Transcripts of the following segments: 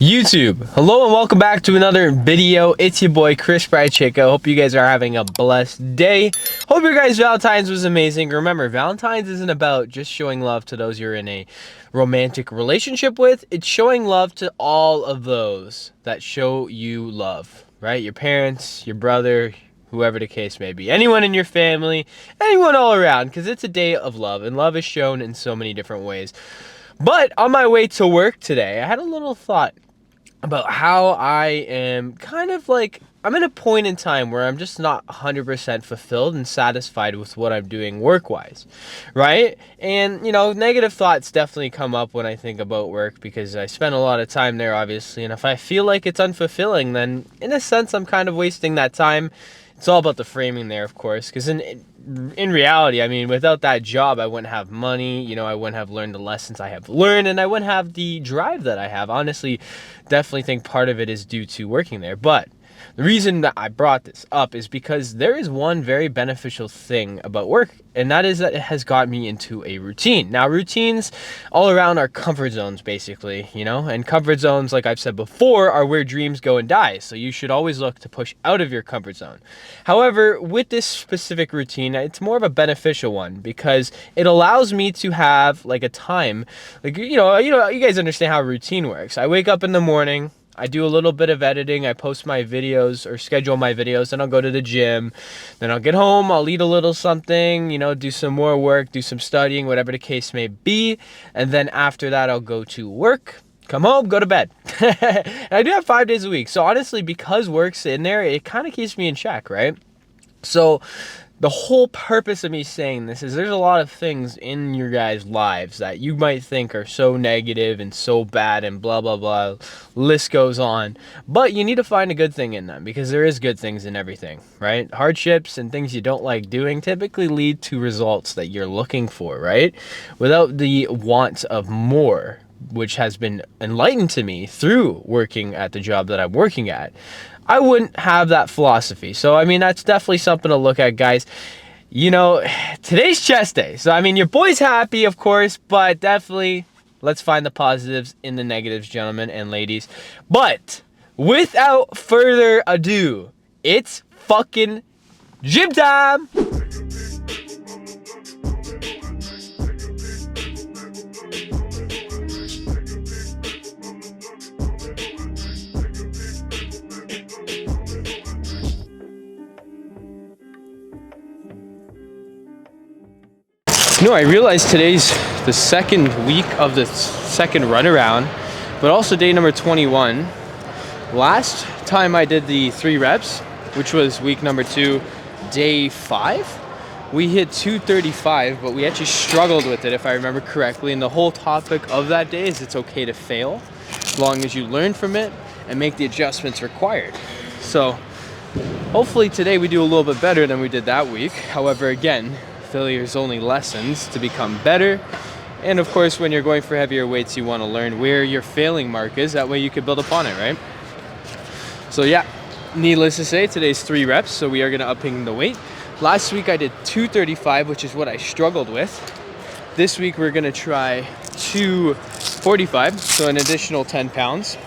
YouTube, hello and welcome back to another video. It's your boy Chris Chico. Hope you guys are having a blessed day. Hope your guys' Valentine's was amazing. Remember, Valentine's isn't about just showing love to those you're in a romantic relationship with. It's showing love to all of those that show you love, right? Your parents, your brother, whoever the case may be, anyone in your family, anyone all around, because it's a day of love, and love is shown in so many different ways. But on my way to work today, I had a little thought about how I am kind of like, I'm in a point in time where I'm just not 100% fulfilled and satisfied with what I'm doing work-wise, right? And, you know, negative thoughts definitely come up when I think about work because I spend a lot of time there, obviously, and if I feel like it's unfulfilling, then in a sense, I'm kind of wasting that time. It's all about the framing there, of course, because in reality, I mean, without that job, I wouldn't have money, you know, I wouldn't have learned the lessons I have learned, and I wouldn't have the drive that I have. Honestly, definitely think part of it is due to working there. But the reason that I brought this up is because there is one very beneficial thing about work, and that is that it has got me into a routine. Now, routines all around are comfort zones, basically, you know, and comfort zones, like I've said before, are where dreams go and die. So you should always look to push out of your comfort zone. However, with this specific routine, it's more of a beneficial one because it allows me to have like a time, like, you guys understand how routine works. I wake up in the morning, I do a little bit of editing, I post my videos or schedule my videos, then I'll go to the gym, then I'll get home, I'll eat a little something, you know, do some more work, do some studying, whatever the case may be, and then after that I'll go to work, come home, go to bed. And I do have 5 days a week, so honestly, because work's in there, it kind of keeps me in check, right? So the whole purpose of me saying this is there's a lot of things in your guys' lives that you might think are so negative and so bad and blah, blah, blah. List goes on. But you need to find a good thing in them because there is good things in everything, right? Hardships and things you don't like doing typically lead to results that you're looking for, right? Without the want of more, which has been enlightened to me through working at the job that I'm working at, I wouldn't have that philosophy. So, I mean, that's definitely something to look at, guys. You know, today's chest day. So, I mean, your boy's happy, of course, but definitely let's find the positives in the negatives, gentlemen and ladies. But without further ado, it's fucking gym time! No, I realized today's the second week of the second run around, but also day number 21. Last time I did the 3 reps, which was week number 2, day 5, we hit 235, but we actually struggled with it, if I remember correctly. And the whole topic of that day is it's okay to fail, as long as you learn from it and make the adjustments required. So hopefully today we do a little bit better than we did that week. However, again, failure's only lessons to become better. And of course, when you're going for heavier weights, you want to learn where your failing mark is. That way you can build upon it, right? So yeah, needless to say, today's 3 reps. So we are going to upping the weight. Last week I did 235, which is what I struggled with. This week we're going to try 245, so an additional 10 pounds.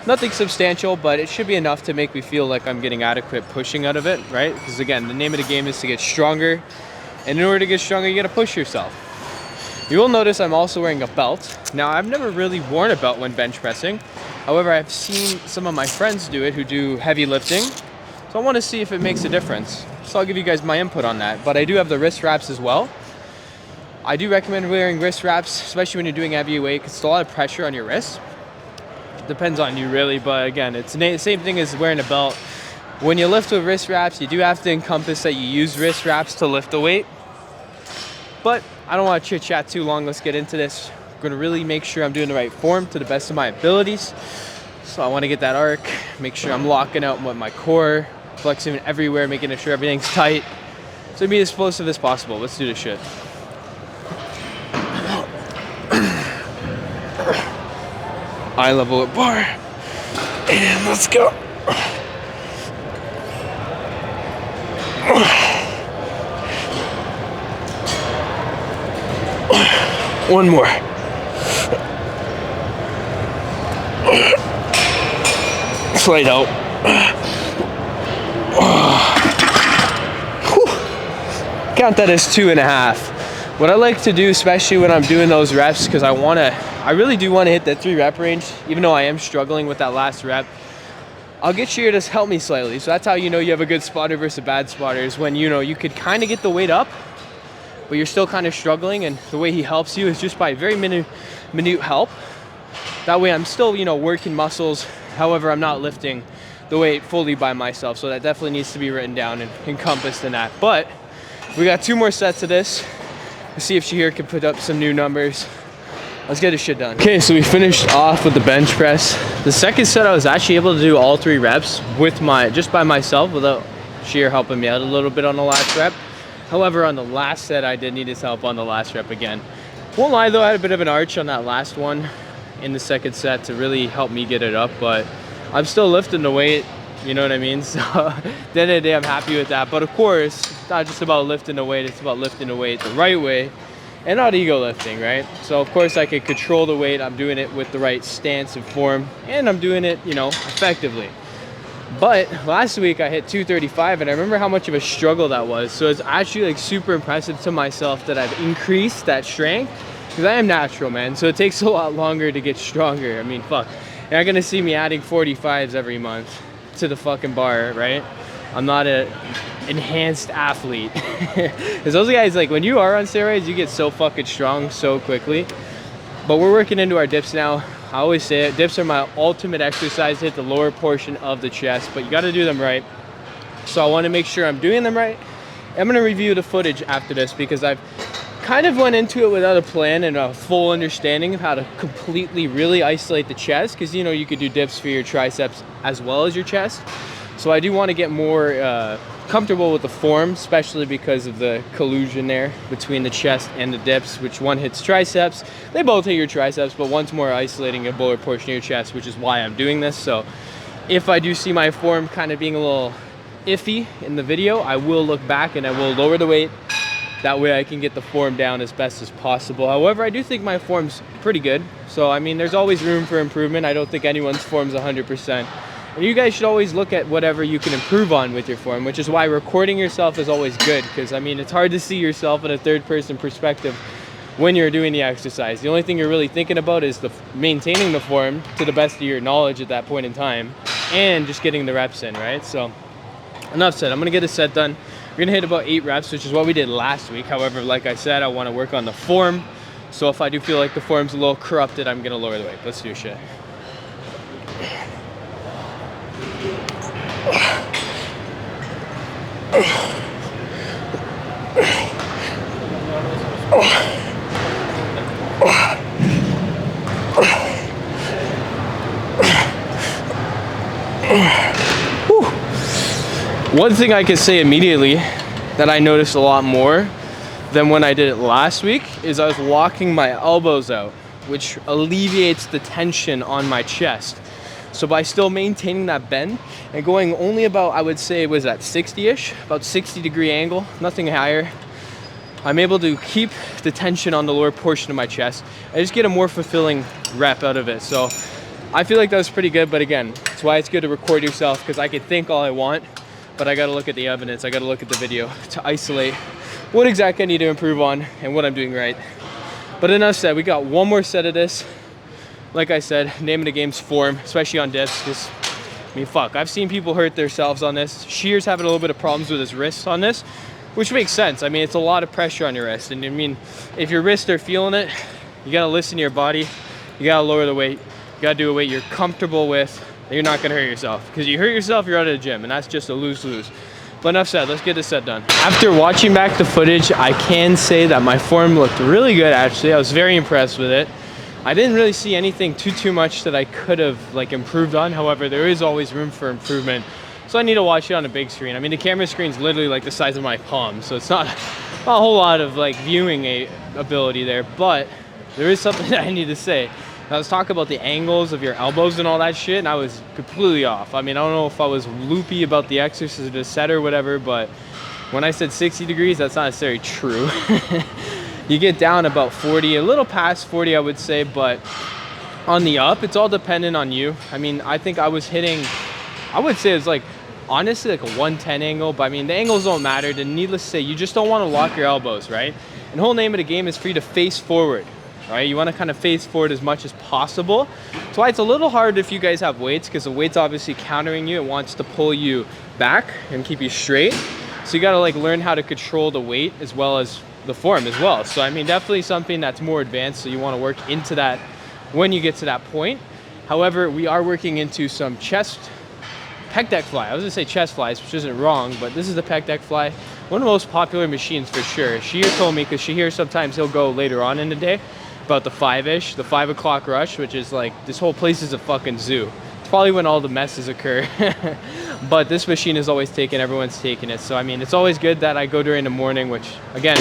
Nothing substantial, but it should be enough to make me feel like I'm getting adequate pushing out of it, right? Because again, the name of the game is to get stronger. And in order to get stronger, you gotta push yourself. You will notice I'm also wearing a belt. Now, I've never really worn a belt when bench pressing. However, I've seen some of my friends do it who do heavy lifting. So I wanna see if it makes a difference. So I'll give you guys my input on that. But I do have the wrist wraps as well. I do recommend wearing wrist wraps, especially when you're doing heavy weight, because it's a lot of pressure on your wrists. Depends on you really, but again, it's the same thing as wearing a belt. When you lift with wrist wraps, you do have to encompass that you use wrist wraps to lift the weight. But I don't want to chit chat too long. Let's get into this. I'm going to really make sure I'm doing the right form to the best of my abilities. So I want to get that arc, make sure I'm locking out with my core, flexing everywhere, making sure everything's tight. So be as explosive as possible. Let's do this shit. Eye level at bar. And let's go. One more. light out. Count that as 2.5. What I like to do, especially when I'm doing those reps, because I really do want to hit that 3 rep range, even though I am struggling with that last rep. I'll get Sheer to help me slightly. So that's how you know you have a good spotter versus a bad spotter, is when you could kind of get the weight up, but you're still kind of struggling, and the way he helps you is just by very minute help. That way I'm still, working muscles. However, I'm not lifting the weight fully by myself. So that definitely needs to be written down and encompassed in that. But we got 2 more sets of this. Let's see if Shahir can put up some new numbers. Let's get this shit done. Okay, so we finished off with the bench press. The second set, I was actually able to do all 3 reps with just by myself without Shahir helping me out a little bit on the last rep. However, on the last set, I did need his help on the last rep again. Won't lie though, I had a bit of an arch on that last one in the second set to really help me get it up, but I'm still lifting the weight, you know what I mean? So at the end of the day, I'm happy with that. But of course, it's not just about lifting the weight, it's about lifting the weight the right way and not ego lifting, right? So of course I can control the weight, I'm doing it with the right stance and form, and I'm doing it, effectively. But last week I hit 235, and I remember how much of a struggle that was. So it's actually like super impressive to myself that I've increased that strength, because I am natural, man. So it takes a lot longer to get stronger. I mean, fuck. You're not gonna see me adding 45s every month to the fucking bar, right? I'm not an enhanced athlete. Because those guys, like, when you are on steroids, you get so fucking strong so quickly. But we're working into our dips now. I always say it, dips are my ultimate exercise to hit the lower portion of the chest, but you gotta do them right. So I wanna make sure I'm doing them right. I'm gonna review the footage after this, because I've kind of went into it without a plan and a full understanding of how to completely really isolate the chest, because you could do dips for your triceps as well as your chest. So I do want to get more comfortable with the form, especially because of the collusion there between the chest and the dips, which one hits triceps. They both hit your triceps, but one's more isolating a lower portion of your chest, which is why I'm doing this. So if I do see my form kind of being a little iffy in the video, I will look back and I will lower the weight. That way I can get the form down as best as possible. However, I do think my form's pretty good. So, I mean, there's always room for improvement. I don't think anyone's form's 100%. And you guys should always look at whatever you can improve on with your form, which is why recording yourself is always good. Because, I mean, it's hard to see yourself in a third-person perspective when you're doing the exercise. The only thing you're really thinking about is maintaining the form to the best of your knowledge at that point in time, and just getting the reps in, right? So, enough said. I'm going to get a set done. We're gonna hit about 8 reps, which is what we did last week. However, like I said, I wanna work on the form. So if I do feel like the form's a little corrupted, I'm gonna lower the weight. Let's do shit. One thing I can say immediately that I noticed a lot more than when I did it last week is I was walking my elbows out, which alleviates the tension on my chest. So by still maintaining that bend and going only about, I would say, was that 60-ish, about 60-degree angle, nothing higher, I'm able to keep the tension on the lower portion of my chest. I just get a more fulfilling rep out of it. So I feel like that was pretty good, but again, that's why it's good to record yourself, because I can think all I want, but I gotta look at the evidence, I gotta look at the video to isolate what exactly I need to improve on and what I'm doing right. But enough said, we got one more set of this. Like I said, name of the game's form, especially on dips, because, I mean, fuck, I've seen people hurt themselves on this. Shear's having a little bit of problems with his wrists on this, which makes sense. I mean, it's a lot of pressure on your wrist, and I mean, if your wrists are feeling it, you gotta listen to your body, you gotta lower the weight, you gotta do a weight you're comfortable with, and you're not gonna hurt yourself. Because you hurt yourself, you're out of the gym, and that's just a lose-lose. But enough said, let's get this set done. After watching back the footage, I can say that my form looked really good, actually. I was very impressed with it. I didn't really see anything too much that I could have improved on. However, there is always room for improvement. So I need to watch it on a big screen. I mean, the camera screen's literally like the size of my palm, so it's not a whole lot of viewing ability there, but there is something that I need to say. I was talking about the angles of your elbows and all that shit, and I was completely off. I mean, I don't know if I was loopy about the exercise or the set or whatever, but when I said 60 degrees, that's not necessarily true. You get down about 40, a little past 40, I would say, but on the up, it's all dependent on you. I mean, I think I was hitting I would say it's like, honestly, like a 110 angle, but I mean, the angles don't matter. And needless to say, you just don't want to lock your elbows, right? And the whole name of the game is for you to face forward, right? You want to kind of face forward as much as possible. That's why it's a little hard if you guys have weights, because the weight's obviously countering you. It wants to pull you back and keep you straight. So you got to like learn how to control the weight as well as the form as well. So I mean, definitely something that's more advanced. So you want to work into that when you get to that point. However, we are working into some chest pec deck fly. I was gonna say chest flies, which isn't wrong, but this is the pec deck fly. One of the most popular machines for sure. Shahir told me, because Shahir sometimes he'll go later on in the day, about the 5-ish, the 5 o'clock rush, which is like, this whole place is a fucking zoo. It's probably when all the messes occur. But this machine is always taken, everyone's taking it. So I mean, it's always good that I go during the morning, which again,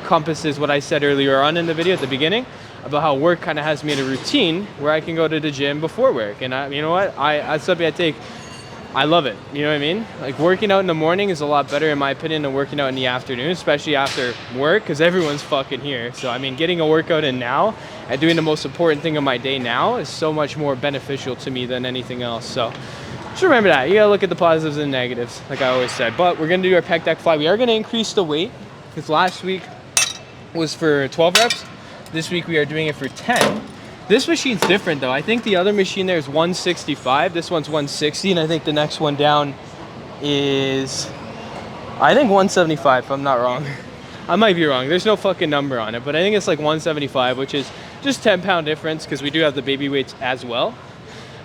encompasses what I said earlier on in the video at the beginning, about how work kind of has me in a routine where I can go to the gym before work. And you know what, that's something I take, I love it, you know what I mean? Like working out in the morning is a lot better in my opinion than working out in the afternoon, especially after work, because everyone's fucking here. So I mean, getting a workout in now and doing the most important thing of my day now is so much more beneficial to me than anything else. So just remember that, you gotta look at the positives and negatives, like I always said. But we're gonna do our pec deck fly. We are gonna increase the weight, because last week was for 12 reps. This week we are doing it for 10. This machine's different though. I think the other machine there is 165. This one's 160, and I think the next one down is, I think 175 if I'm not wrong. I might be wrong. There's no fucking number on it, but I think it's like 175, which is just 10-pound difference because we do have the baby weights as well.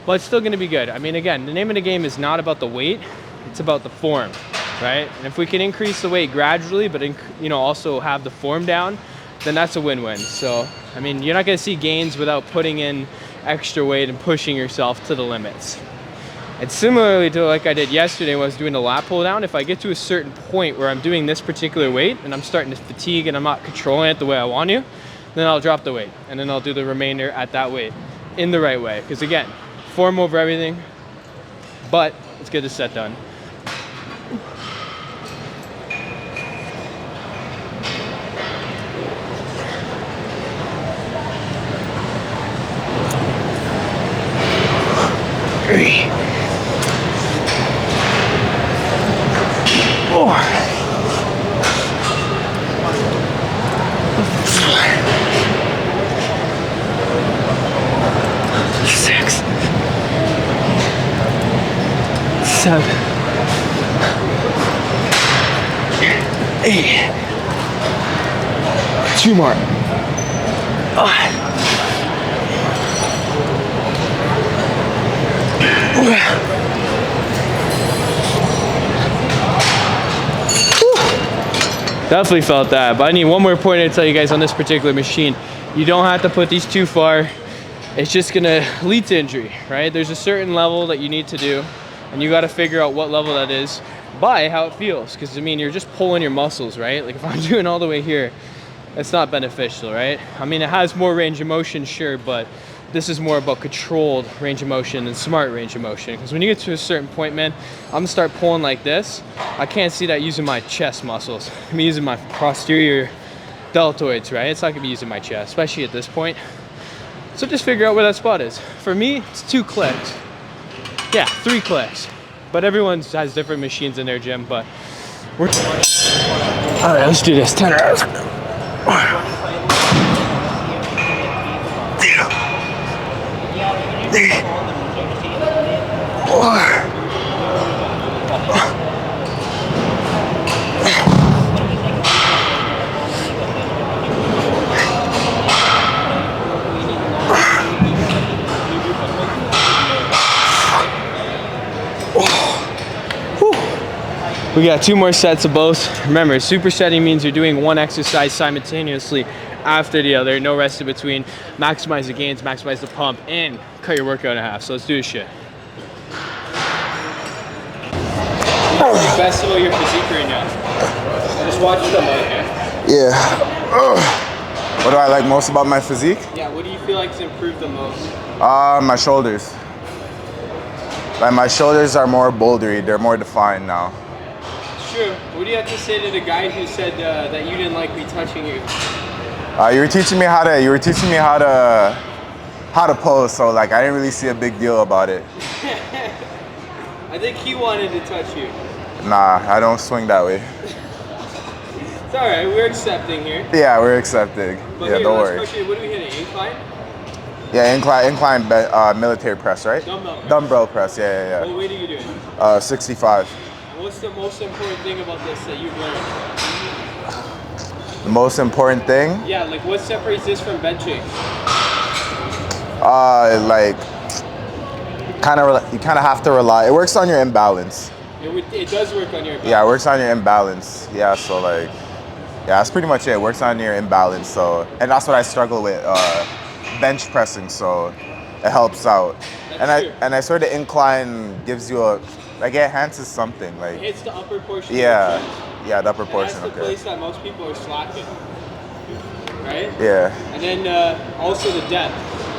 But it's still gonna be good. I mean, again, the name of the game is not about the weight, it's about the form, right? And if we can increase the weight gradually, but you know, also have the form down, then that's a win-win. So, I mean, you're not gonna see gains without putting in extra weight and pushing yourself to the limits. And similarly to like I did yesterday when I was doing the lat pull down, if I get to a certain point where I'm doing this particular weight and I'm starting to fatigue and I'm not controlling it the way I want to, then I'll drop the weight and then I'll do the remainder at that weight in the right way. Because again, form over everything, but let's get this set done. Three, 4, 5, 6, 7, 8. 2 more. 5. Definitely felt that, but I need one more point to tell you guys on this particular machine. You don't have to put these too far. It's just gonna lead to injury, right? There's a certain level that you need to do, and you gotta figure out what level that is by how it feels. Because I mean, you're just pulling your muscles, right? Like if I'm doing all the way here, it's not beneficial, right? I mean, it has more range of motion, sure, but this is more about controlled range of motion and smart range of motion. Because when you get to a certain point, man, I'm gonna start pulling like this. I can't see that using my chest muscles. I'm using my posterior deltoids, right? It's not gonna be using my chest, especially at this point. So just figure out where that spot is. For me, it's 2 clicks. Yeah, 3 clicks. But everyone has different machines in their gym, but we're... All right, let's do this, 10 reps. We got 2 more sets of both. Remember, supersetting means you're doing one exercise simultaneously after the other, no rest in between. Maximize the gains, maximize the pump, and cut your workout in half. So let's do this shit. Best about your physique right now. Just watch the market. Yeah. What do I like most about my physique? Yeah, what do you feel like has improved the most? My shoulders. Like my shoulders are more bouldery. They're more defined now. True. What do you have to say to the guy who said that you didn't like me touching you? You were teaching me how to pose, so like I didn't really see a big deal about it. I think he wanted to touch you. Nah, I don't swing that way. It's alright, we're accepting here. Yeah, we're accepting. But yeah, here, don't let's worry. push it. What do we hit? An incline? Yeah, incline military press, right? Dumbbell press. Dumbbell press, yeah. What weight are you doing? 65. What's the most important thing about this that you've learned? The most important thing? Yeah, like what separates this from benching? Like, you kind of have to rely. It works on your imbalance. It does work on your balance. Yeah, it works on your imbalance. Yeah, so like, yeah, that's pretty much it. It works on your imbalance. So, and that's what I struggle with, bench pressing. So, it helps out. And I sort of incline gives you it enhances something like. It hits the upper portion. Yeah, of the chest. yeah, the upper portion. That's the place that most people are slacking, right? Yeah. And then also the depth,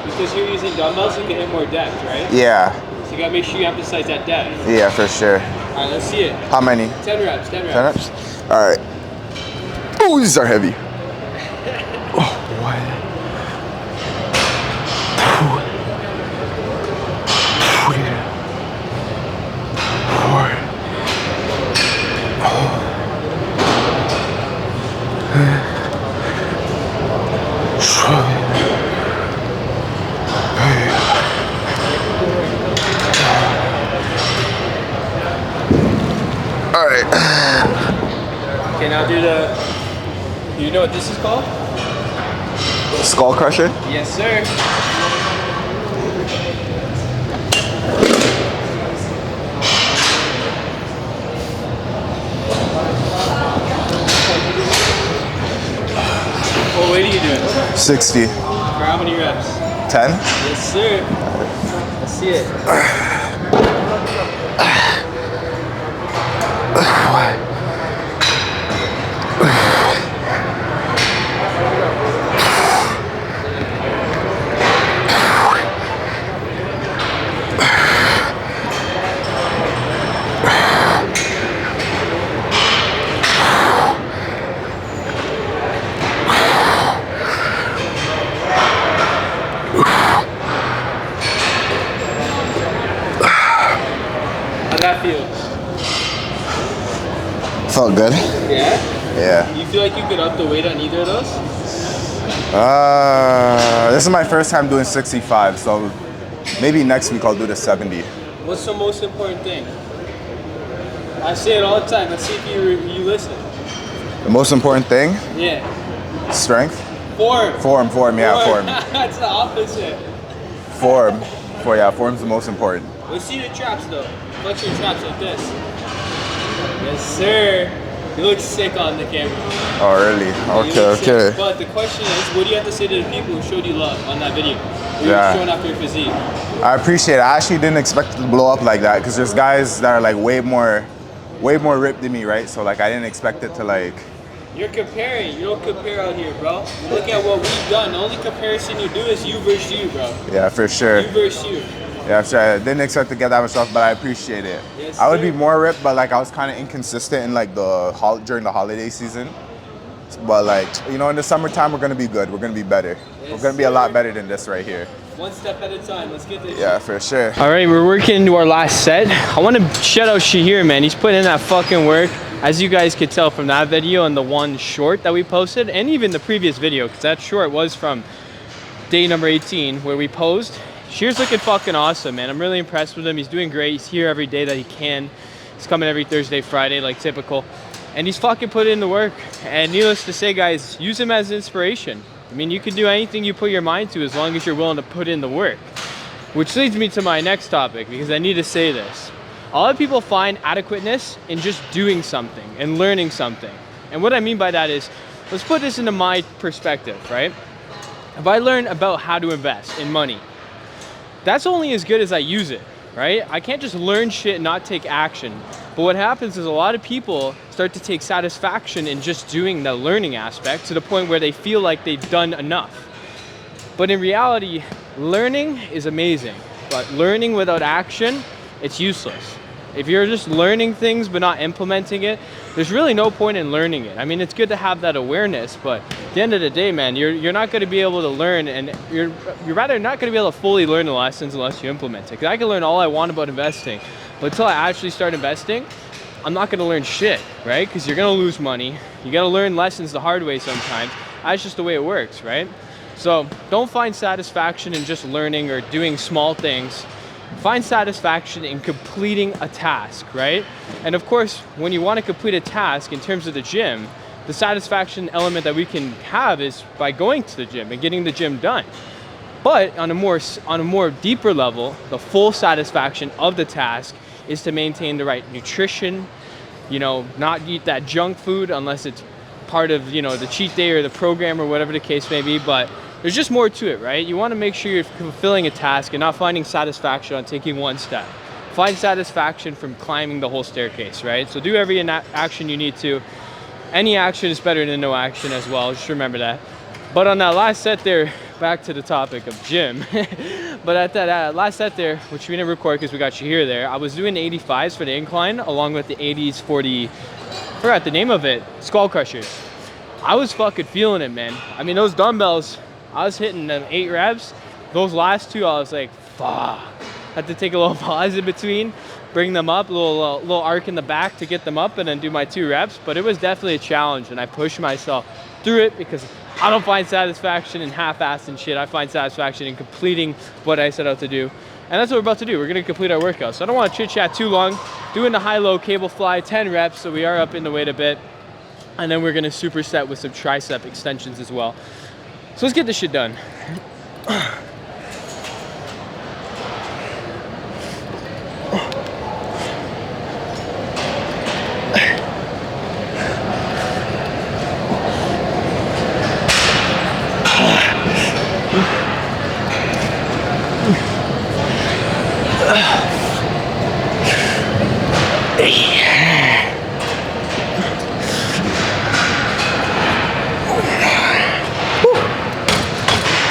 because you're using dumbbells, you can hit more depth, right? Yeah. So you gotta make sure you emphasize that depth. Yeah, for sure. All right, let's see it. How many? 10 reps. 10 reps. 10 reps? All right. Oh, these are heavy. Oh, what? All right. Okay, now do you know what this is called? Skull crusher? Yes, sir. What weight are you doing? 60. For how many reps? 10? Yes, sir. Let's see it. How'd that feel? Felt good? Yeah? Yeah. You feel like you could up the weight on either of those? This is my first time doing 65, so maybe next week I'll do the 70. What's the most important thing? I say it all the time. Let's see if you listen. The most important thing? Yeah. Strength? Form. Form, yeah, form. That's the opposite. Form's the most important. Let's see the traps though. Flex your traps like this. Yes, sir. You look sick on the camera. Oh, really? You look sick. Okay. But the question is, what do you have to say to the people who showed you love on that video? Where Yeah. you were showing off your physique. I appreciate it. I actually didn't expect it to blow up like that because there's guys that are like way more ripped than me, right? So like I didn't expect it to like. You're comparing. You don't compare out here, bro. You look at what we've done. The only comparison you do is you versus you, bro. Yeah, for sure. You versus you. Yeah, for sure. I didn't expect to get that much off, but I appreciate it. Yes, I would sir. be more ripped, but like I was kind of inconsistent in like during the holiday season. But like in the summertime we're gonna be good. We're gonna be better. Yes, we're gonna be a lot sir. better than this right here. One step at a time. Let's get this. Yeah, for sure. All right, we're working into our last set. I want to shout out Shahir, man. He's putting in that fucking work. As you guys could tell from that video and the one short that we posted, and even the previous video, because that short was from day number 18 where we posed. Shahir's looking fucking awesome, man. I'm really impressed with him. He's doing great. He's here every day that he can. He's coming every Thursday, Friday, like typical. And he's fucking put in the work. And needless to say, guys, use him as inspiration. I mean, you can do anything you put your mind to as long as you're willing to put in the work. Which leads me to my next topic, because I need to say this. A lot of people find adequateness in just doing something and learning something. And what I mean by that is, let's put this into my perspective, right? If I learn about how to invest in money, that's only as good as I use it, right? I can't just learn shit and not take action. But what happens is a lot of people start to take satisfaction in just doing the learning aspect to the point where they feel like they've done enough. But in reality, learning is amazing, but learning without action, it's useless. If you're just learning things but not implementing it, there's really no point in learning it. I mean, it's good to have that awareness, but at the end of the day, man, you're not going to be able to learn, and you're rather not going to be able to fully learn the lessons unless you implement it. Because I can learn all I want about investing, But until I actually start investing, I'm not gonna learn shit, right? Because you're gonna lose money. You gotta learn lessons the hard way sometimes. That's just the way it works, right? So don't find satisfaction in just learning or doing small things. Find satisfaction in completing a task, right? And of course, when you want to complete a task in terms of the gym, the satisfaction element that we can have is by going to the gym and getting the gym done. But on a more deeper level, the full satisfaction of the task is to maintain the right nutrition, you know, not eat that junk food unless it's part of, you know, the cheat day or the program or whatever the case may be. But there's just more to it, right? You want to make sure you're fulfilling a task and not finding satisfaction on taking one step. Find satisfaction from climbing the whole staircase, right? So do every action you need to. Any action is better than no action as well, just remember that. But on that last set there, back to the topic of gym, but at that last set there, which we didn't record because we got you here there, I was doing the 85s for the incline along with the 80s for the, forgot the name of it, skull crushers. I was fucking feeling it, man. I mean, those dumbbells, I was hitting them 8 reps. Those last 2, I was like, fuck. Had to take a little pause in between, bring them up, a little arc in the back to get them up and then do my 2 reps. But it was definitely a challenge and I pushed myself through it because I don't find satisfaction in half-assing shit. I find satisfaction in completing what I set out to do. And that's what we're about to do. We're gonna complete our workout. So I don't wanna chit-chat too long. Doing the high-low cable fly, 10 reps, so we are up in the weight a bit. And then we're gonna superset with some tricep extensions as well. So let's get this shit done.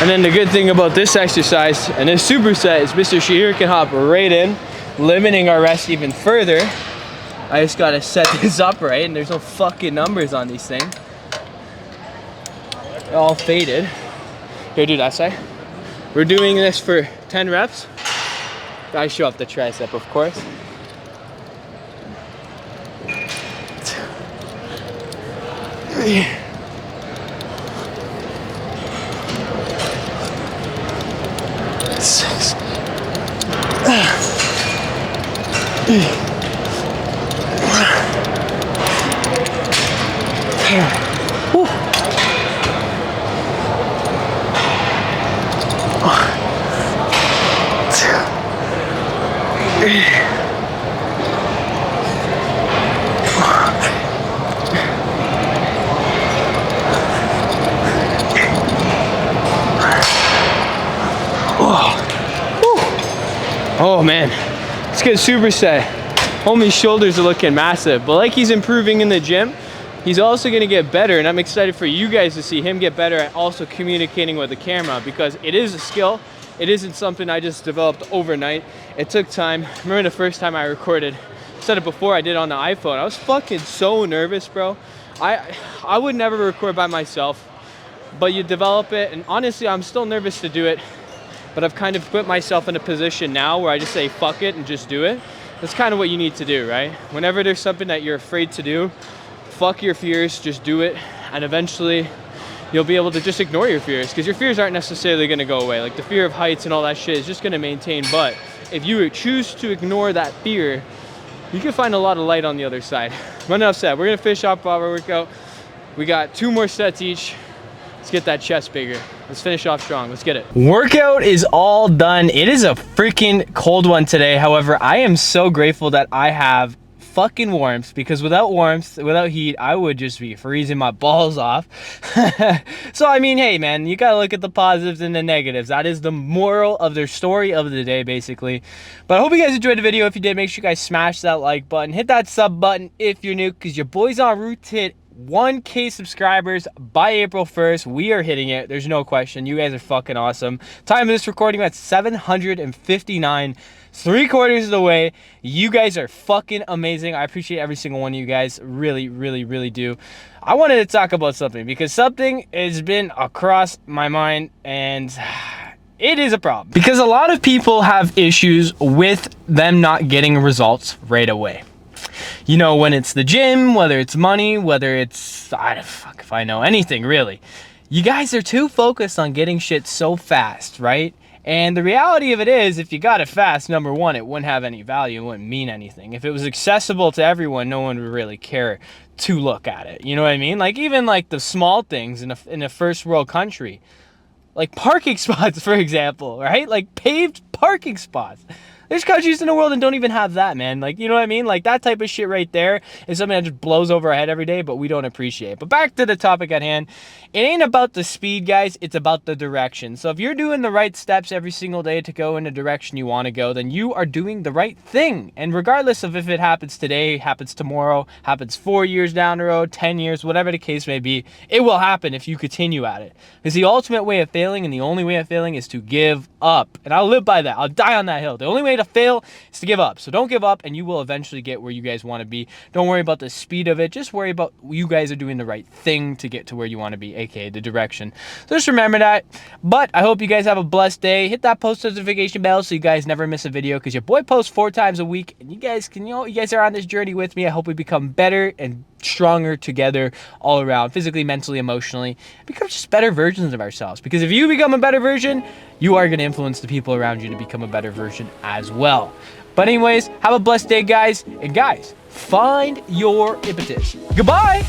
And then the good thing about this exercise and this superset is Mr. Shahir can hop right in, limiting our rest even further. I just gotta set this up right, and there's no fucking numbers on these things. They're all faded. Here, do that side. We're doing this for 10 reps. Gotta show off the tricep, of course. Oh man, let's get superset. Homie's shoulders are looking massive, but like he's improving in the gym, he's also gonna get better, and I'm excited for you guys to see him get better at also communicating with the camera, because it is a skill. It isn't something I just developed overnight. It took time. Remember the first time I recorded, I said it before, I did on the iPhone. I was fucking so nervous, bro. I would never record by myself, but you develop it, and honestly, I'm still nervous to do it, but I've kind of put myself in a position now where I just say fuck it and just do it. That's kind of what you need to do, right? Whenever there's something that you're afraid to do, fuck your fears, just do it, and eventually you'll be able to just ignore your fears, because your fears aren't necessarily gonna go away. Like the fear of heights and all that shit is just gonna maintain, but if you choose to ignore that fear, you can find a lot of light on the other side. But enough said, we're gonna finish off our workout. We got 2 more sets each. Let's get that chest bigger. Let's finish off strong. Let's get it. Workout is all done. It is a freaking cold one today. However, I am so grateful that I have fucking warmth, because without warmth, without heat, I would just be freezing my balls off. So I mean, hey man, you gotta look at the positives and the negatives. That is the moral of their story of the day, basically. But I hope you guys enjoyed the video. If you did, make sure you guys smash that like button, hit that sub button if you're new, because your boy's en route to hit 1K subscribers by April 1st. We are hitting it. There's no question. You guys are fucking awesome. Time of this recording, at 759. 3/4 of the way. You guys are fucking amazing. I appreciate every single one of you guys. Really, really, really do. I wanted to talk about something, because something has been across my mind, and It is a problem because a lot of people have issues with them not getting results right away. You know, when it's the gym, whether it's money, whether it's, I don't fuck if I know anything really. You guys are too focused on getting shit so fast, right? And the reality of it is, if you got it fast, number one, it wouldn't have any value, it wouldn't mean anything. If it was accessible to everyone, no one would really care to look at it. You know what I mean? Like even like the small things in a first world country, like parking spots, for example, right? Like paved parking spots. There's countries in the world that don't even have that, man. Like, you know what I mean? Like that type of shit right there is something that just blows over our head every day, but we don't appreciate. But back to the topic at hand. It ain't about the speed, guys. It's about the direction. So if you're doing the right steps every single day to go in the direction you want to go, then you are doing the right thing. And regardless of if it happens today, happens tomorrow, happens 4 years down the road, 10 years, whatever the case may be, it will happen if you continue at it. Because the ultimate way of failing and the only way of failing is to give up. And I'll live by that. I'll die on that hill. The only way to fail is to give up. So don't give up and you will eventually get where you guys want to be. Don't worry about the speed of it. Just worry about you guys are doing the right thing to get to where you want to be, aka the direction. So just remember that. But I hope you guys have a blessed day. Hit that post notification bell so you guys never miss a video, because your boy posts 4 times a week and you guys can, you guys are on this journey with me. I hope we become better and stronger together all around, physically, mentally, emotionally, become just better versions of ourselves. Because if you become a better version, you are going to influence the people around you to become a better version as well. But anyways, have a blessed day, guys. And guys, find your impetus. Goodbye.